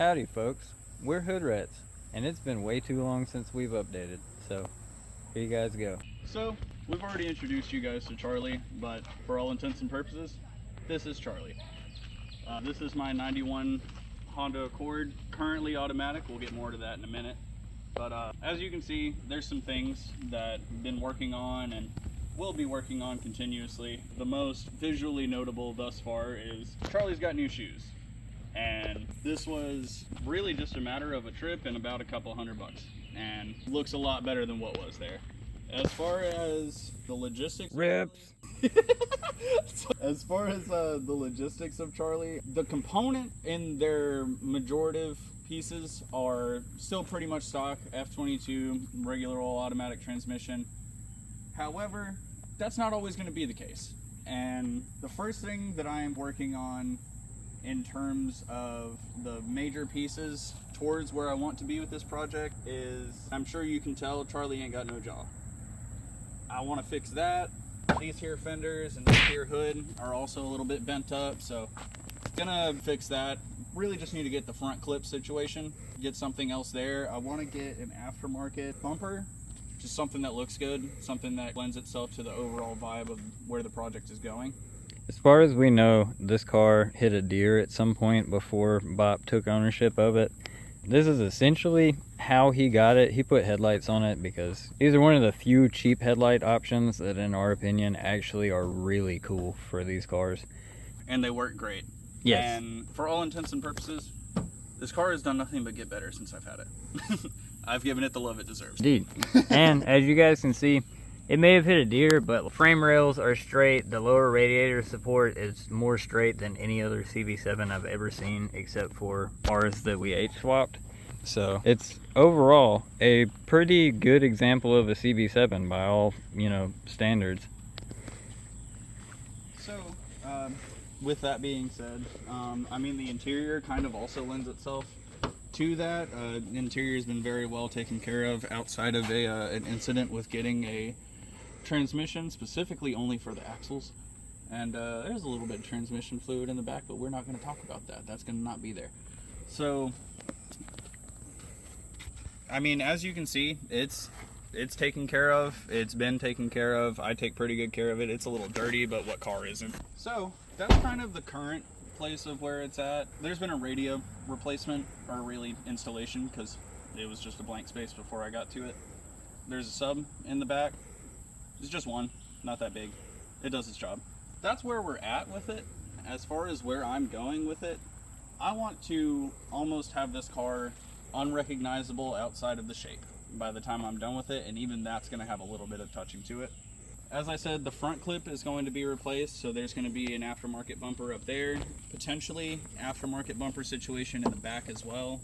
Howdy folks, we're Hoodratz, and it's been way too long since we've updated, so here you guys go. So, we've already introduced you guys to Charlie, but for all intents and purposes, this is Charlie. This is my 91 Honda Accord, currently automatic. We'll get more to that in a minute. But as you can see, there's some things that I've been working on and will be working on continuously. The most visually notable thus far is Charlie's got new shoes. And this was really just a matter of a trip and about a couple $100, and looks a lot better than what was there. As far as the logistics Rips. As far as the logistics of Charlie, the component in their majorative pieces are still pretty much stock F22 regular old automatic transmission. However, that's not always going to be the case. And the first thing that I am working on in terms of the major pieces towards where I want to be with this project is, I'm sure you can tell, Charlie ain't got no jaw. I want to fix that. These here fenders and this here hood are also a little bit bent up, so gonna fix that. Really just need to get the front clip situation, get something else there. I want to get an aftermarket bumper, just something that looks good, something that lends itself to the overall vibe of where the project is going. As far as we know, this car hit a deer at some point before Bob took ownership of it. This is essentially how he got it. He put headlights on it because these are one of the few cheap headlight options that, in our opinion, actually are really cool for these cars. And they work great. Yes. And for all intents and purposes, this car has done nothing but get better since I've had it. I've given it the love it deserves. Indeed. And as you guys can see, it may have hit a deer, but frame rails are straight. The lower radiator support is more straight than any other CB7 I've ever seen, except for ours that we H-swapped. So it's overall a pretty good example of a CB7 by all, standards. So, with that being said, I mean, the interior kind of also lends itself to that. The interior has been very well taken care of outside of an incident with getting a transmission specifically only for the axles, and there's a little bit of transmission fluid in the back, but we're not going to talk about that. That's going to not be there. So I mean, as you can see, it's taken care of. It's been taken care of. I take pretty good care of it. It's a little dirty, but what car isn't? So that's kind of the current place of where it's at. There's been a radio replacement, or really installation, because it was just a blank space before I got to it. There's a sub in the back. It's just one, not that big. It does its job. That's where we're at with it. As far as where I'm going with it, I want to almost have this car unrecognizable outside of the shape by the time I'm done with it, and even that's going to have a little bit of touching to it. As I said, the front clip is going to be replaced, so there's going to be an aftermarket bumper up there, potentially aftermarket bumper situation in the back as well.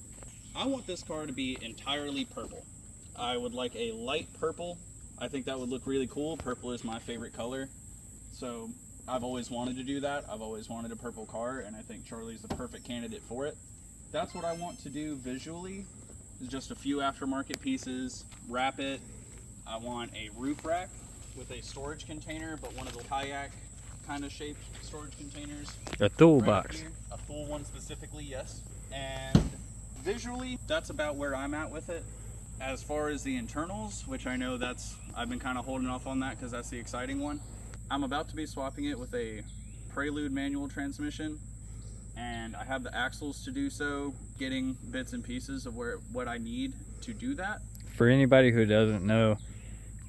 I want this car to be entirely purple. I would like a light purple. I think that would look really cool. Purple is my favorite color, so I've always wanted to do that. I've always wanted a purple car, and I think Charlie's the perfect candidate for it. That's what I want to do visually, is just a few aftermarket pieces, wrap it. I want a roof rack with a storage container, but one of the kayak kind of shaped storage containers. A toolbox. Right, a full one specifically, yes. And visually, that's about where I'm at with it. As far as the internals, which I know I've been kind of holding off on that because that's the exciting one. I'm about to be swapping it with a Prelude manual transmission, and I have the axles to do so, getting bits and pieces of what I need to do that. For anybody who doesn't know,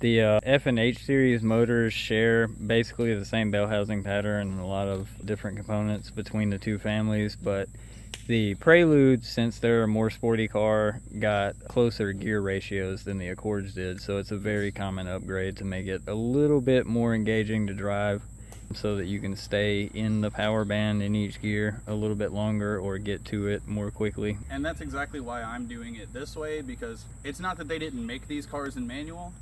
the F and H series motors share basically the same bell housing pattern and a lot of different components between the two families, but the Prelude, since they're a more sporty car, got closer gear ratios than the Accords did, so it's a very common upgrade to make it a little bit more engaging to drive so that you can stay in the power band in each gear a little bit longer or get to it more quickly. And that's exactly why I'm doing it this way, because it's not that they didn't make these cars in manual,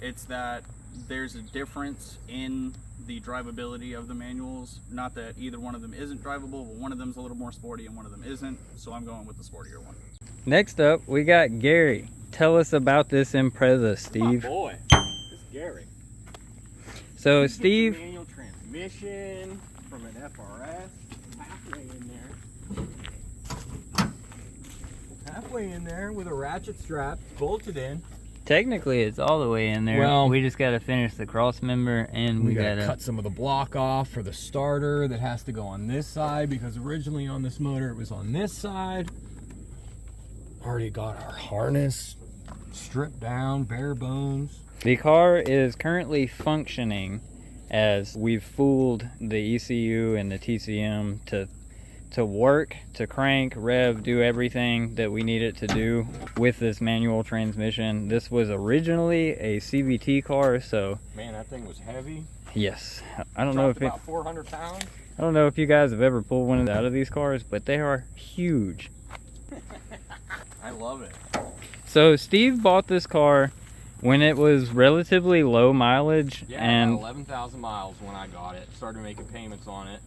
it's that there's a difference in the drivability of the manuals. Not that either one of them isn't drivable, but one of them's a little more sporty and one of them isn't, so I'm going with the sportier one. Next up, we got Gary. Tell us about this Impreza, Steve. My boy, this is Gary. So Steve, Manual transmission from an FRS, halfway in there. halfway in there with a ratchet strap bolted in. Technically, it's all the way in there. Well, we just got to finish the cross member, and we got to cut some of the block off for the starter that has to go on this side, because originally on this motor it was on this side. Already got our harness stripped down, bare bones. The car is currently functioning as we've fooled the ECU and the TCM to work, to crank, rev, do everything that we need it to do with this manual transmission. This was originally a CVT car, so Man, that thing was heavy. yes, I don't know if about 400 pounds. I don't know if you guys have ever pulled one out of these cars, but they are huge. I love it. So Steve bought this car when it was relatively low mileage, Yeah, and about 11,000 miles when I got it. Started making payments on it.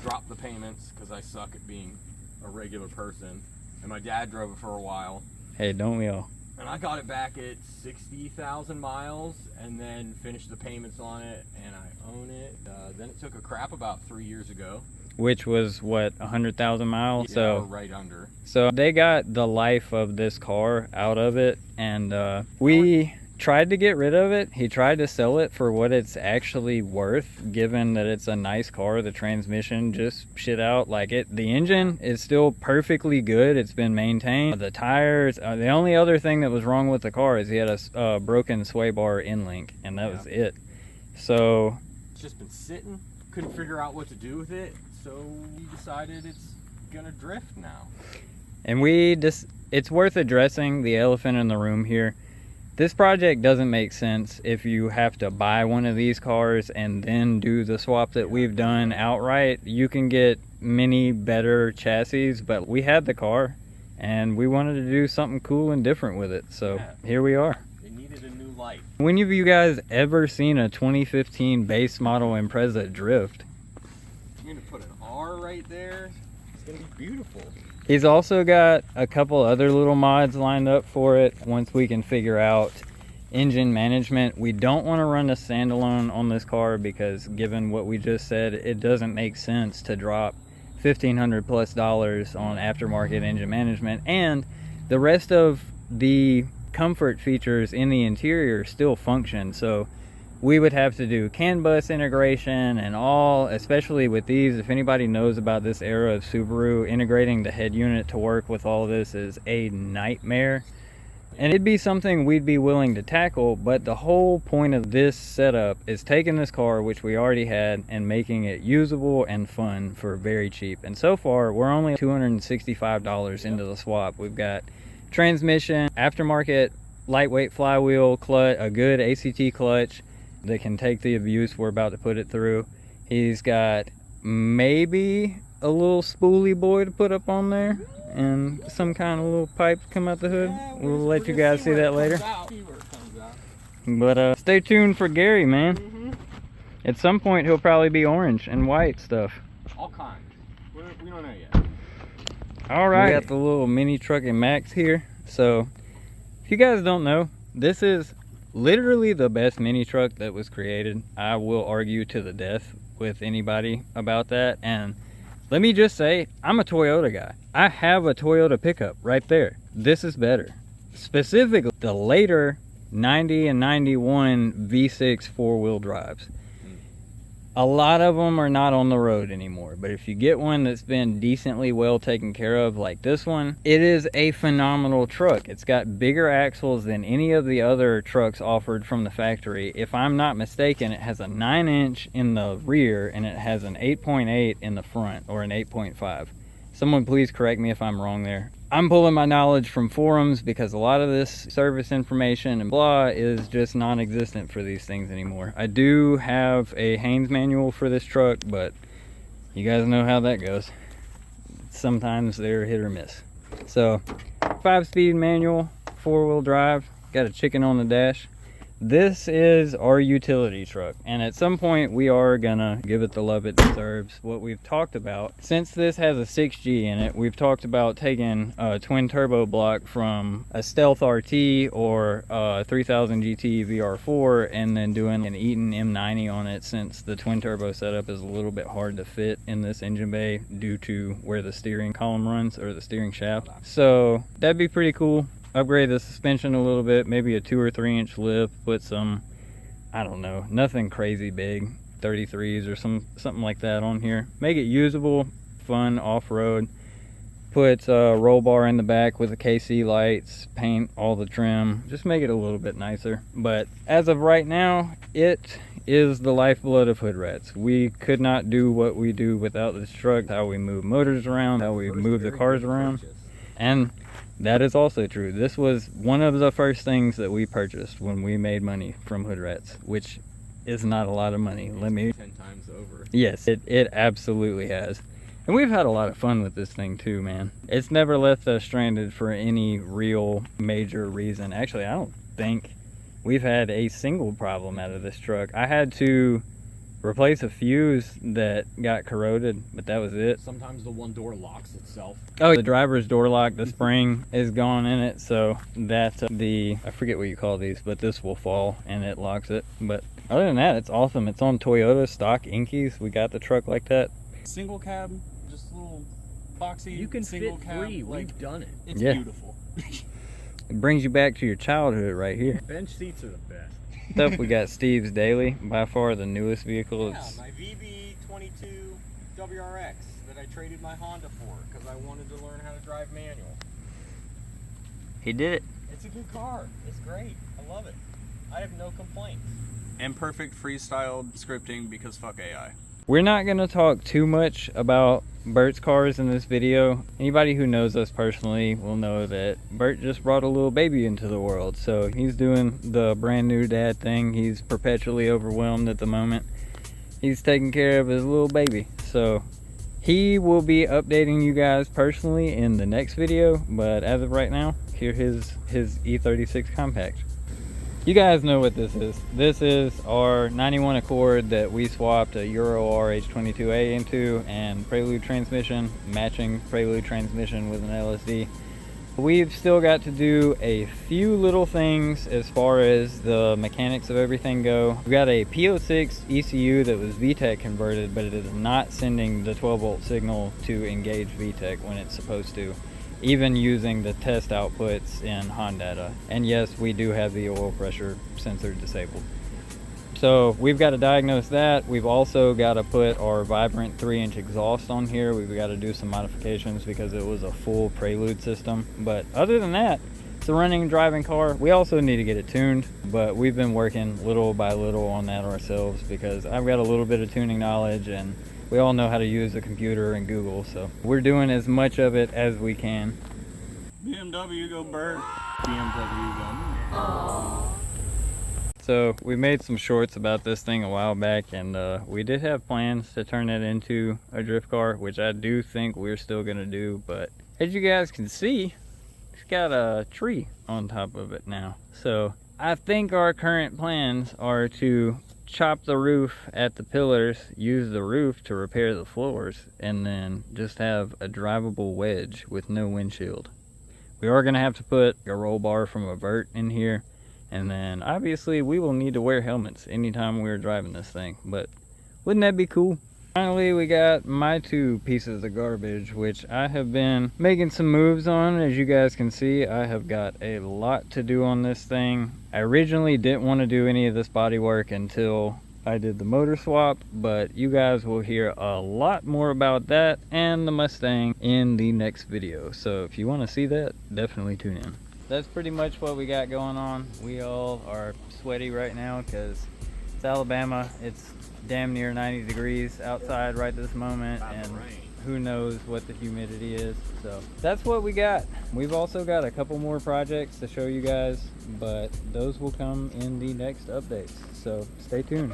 Dropped the payments because I suck at being a regular person. And my dad drove it for a while. hey, don't we all? And I got it back at 60,000 miles and then finished the payments on it, and I own it. Then it took a crap about 3 years ago. Which was what, 100,000 miles? Yeah, So or right under. So they got the life of this car out of it, and we tried to get rid of it. He tried to sell it for what it's actually worth, given that it's a nice car. The transmission just shit out. Like it, the engine is still perfectly good. It's been maintained. The tires, the only other thing that was wrong with the car is he had a broken sway bar end link, and that was it. So It's just been sitting. Couldn't figure out what to do with it, so we decided it's gonna drift now. And it's worth addressing the elephant in the room here. This project doesn't make sense if you have to buy one of these cars and then do the swap that we've done outright. You can get many better chassis, but we had the car and we wanted to do something cool and different with it. So here we are. It needed a new life. When have you guys ever seen a 2015 base model Impreza drift? You're gonna put an R right there. It's gonna be beautiful. He's also got a couple other little mods lined up for it once we can figure out engine management. We don't want to run a standalone on this car because given what we just said, it doesn't make sense to drop $1,500+ on aftermarket engine management, and the rest of the comfort features in the interior still function. So we would have to do CAN bus integration and all, especially with these. If anybody knows about this era of Subaru, integrating the head unit to work with all this is a nightmare. And it'd be something we'd be willing to tackle, but the whole point of this setup is taking this car, which we already had, and making it usable and fun for very cheap. And so far, we're only $265 into the swap. We've got transmission, aftermarket, lightweight flywheel, clutch, a good ACT clutch that can take the abuse we're about to put it through. He's got maybe a little spoolie boy to put up on there and some kind of little pipe to come out the hood. We'll let you guys see that later. But stay tuned for Gary, man. At some point he'll probably be orange and white stuff. All kinds. We don't know yet. All right, we got the little mini truck and Max here. So if you guys don't know, this is literally the best mini truck that was created. I will argue to the death with anybody about that. And let me just say, I'm a Toyota guy. I have a Toyota pickup right there. This is better. Specifically, the later 90 and 91 V6 four-wheel drives. A lot of them are not on the road anymore, but if you get one that's been decently well taken care of like this one, it is a phenomenal truck. It's got bigger axles than any of the other trucks offered from the factory. If I'm not mistaken, it has a 9-inch in the rear and it has an 8.8 in the front, or an 8.5. Someone please correct me if I'm wrong there. I'm pulling my knowledge from forums because a lot of this service information and blah is just non-existent for these things anymore. I do have a Haynes manual for this truck, but you guys know how that goes. Sometimes they're hit or miss. So 5-speed manual, 4-wheel drive, got a chicken on the dash. this is our utility truck, and at some point we are gonna give it the love it deserves. What we've talked about, since this has a 6G in it, we've talked about taking a twin turbo block from a Stealth RT or a 3000 GT VR4 and then doing an Eaton M90 on it, since the twin turbo setup is a little bit hard to fit in this engine bay due to where the steering column runs, or the steering shaft. So that'd be pretty cool. Upgrade the suspension a little bit, maybe a 2 or 3 inch lift, put some, I don't know, nothing crazy big, 33s or something like that on here. Make it usable, fun off-road. Put a roll bar in the back with the KC lights, paint all the trim, just make it a little bit nicer. But as of right now, it is the lifeblood of Hoodratz. We could not do what we do without this truck. How we move motors around, how we move the cars around. And that is also true. This was one of the first things that we purchased when we made money from Hoodratz, which is not a lot of money. Let me 10 times over. Yes, it absolutely has. And we've had a lot of fun with this thing too, man. It's never left us stranded for any real major reason. Actually, I don't think we've had a single problem out of this truck. I had to replace a fuse that got corroded, but that was it. Sometimes the one door locks itself. Oh, the driver's door lock, the spring is gone in it, so that I forget what you call these, but this will fall and it locks it. But other than that, it's awesome. It's on Toyota stock Inkies. We got the truck like that. Single cab, just a little boxy. You can single fit cab. 3. Like, We've done it. it's Yeah. beautiful. It brings you back to your childhood right here. Bench seats are the best. Stuff, we got Steve's Daily, by far the newest vehicle. Yeah, It's my VB22 WRX that I traded my Honda for because I wanted to learn how to drive manual. he did it. It's a good car. It's great. I love it. I have no complaints. Imperfect freestyle scripting because fuck AI. We're not going to talk too much about Bert's cars in this video. Anybody who knows us personally will know that Bert just brought a little baby into the world. So he's doing the brand new dad thing. He's perpetually overwhelmed at the moment. He's taking care of his little baby. So he will be updating you guys personally in the next video. But as of right now, here's his E36 Compact. You guys know what this is. This is our 91 Accord that we swapped a Euro RH22A into, and Prelude transmission, matching Prelude transmission with an LSD. We've still got to do a few little things as far as the mechanics of everything go. We've got a P06 ECU that was VTEC converted, but it is not sending the 12 volt signal to engage VTEC when it's supposed to, even using the test outputs in Hondata. And yes, we do have the oil pressure sensor disabled. So we've got to diagnose that. We've also got to put our Vibrant 3-inch exhaust on here. We've got to do some modifications because it was a full Prelude system. But other than that, it's a running and driving car. We also need to get it tuned, but we've been working little by little on that ourselves because I've got a little bit of tuning knowledge and we all know how to use the computer and Google, so we're doing as much of it as we can. BMW, go Bert. BMW go. So we made some shorts about this thing a while back, and we did have plans to turn it into a drift car, which I do think we're still gonna do, but as you guys can see, it's got a tree on top of it now. So I think our current plans are to chop the roof at the pillars, use the roof to repair the floors, and then just have a drivable wedge with no windshield. We are going to have to put a roll bar from a vert in here, and then obviously we will need to wear helmets anytime we're driving this thing, but wouldn't that be cool? Finally, we got my 2 pieces of garbage, which I have been making some moves on. As you guys can see, I have got a lot to do on this thing. I originally didn't want to do any of this body work until I did the motor swap, but you guys will hear a lot more about that and the Mustang in the next video. So if you want to see that, definitely tune in. That's pretty much what we got going on. We all are sweaty right now because it's Alabama. It's damn near 90 degrees outside right this moment, and who knows what the humidity is. So that's what we got. We've also got a couple more projects to show you guys, but those will come in the next updates, so stay tuned.